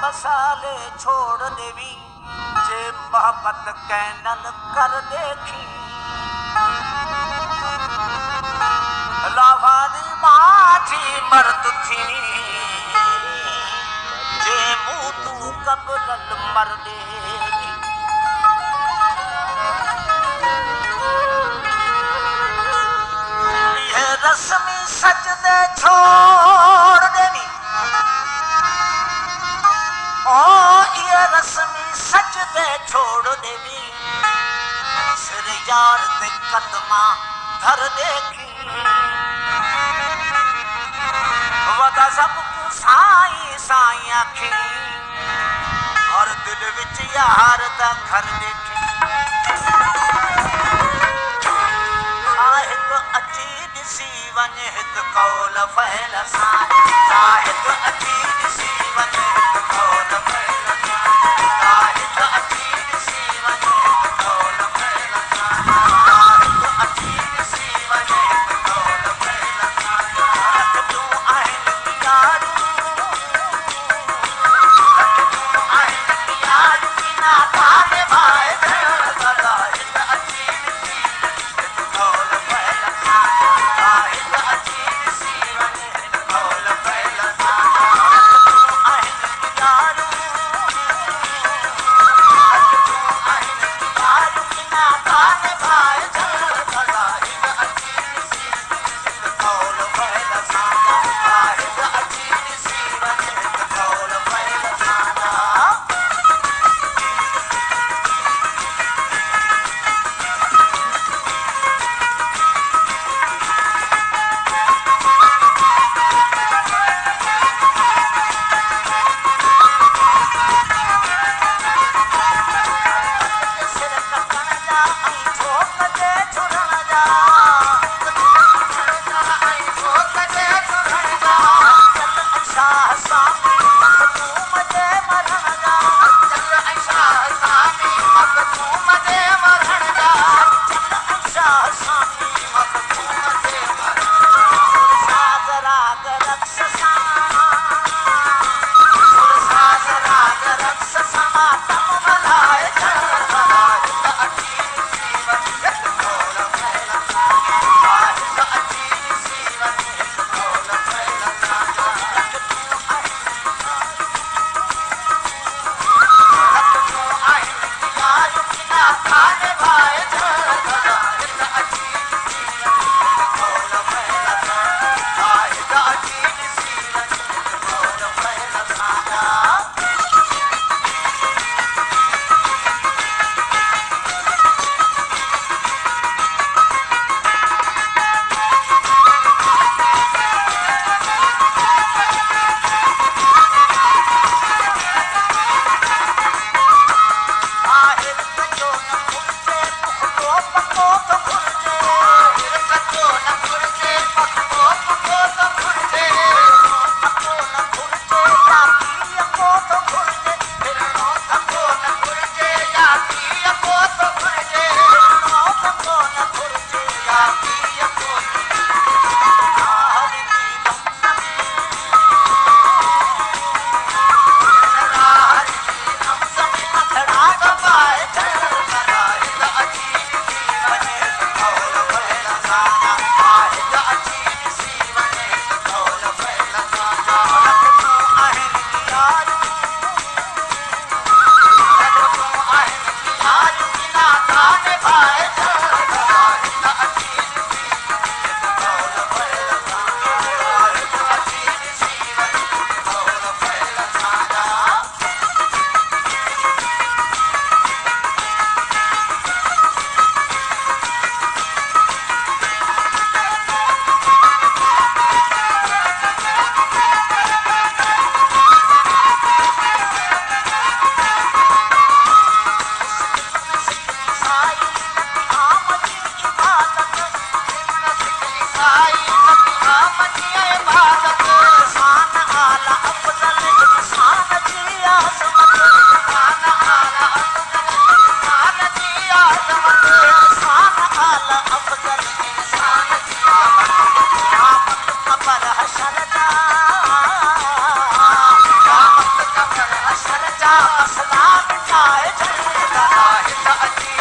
मसाले छोड़ देवी जे मोहब्बत कैनल कर देखी लावानी माठी मर्द थी जे मुँह तू कबलल मर देखी ये रस्मी सजदे छोड़ देवी ये रस्मी सजदे छोड़ देवी सिर यार दे कदमा धर देखी वदा सबको साई साई आखी और दिल विच यार दा घर देखी साहित अची दिसी वने हित कौल फैल साहित अची दिसी वने हित कौल फैल साहित अची दिसी वने हित कौल फैल साहित अची दिसी वने हित कौल फैल रख तू आहिन यारू रख तू आहिन यारू बिना ताले भाई गला हित अची दिसी हित कौल फैल साहित अची दिसी वने हित कौल फैल मसला मिटाए जंग लड़ा हित अची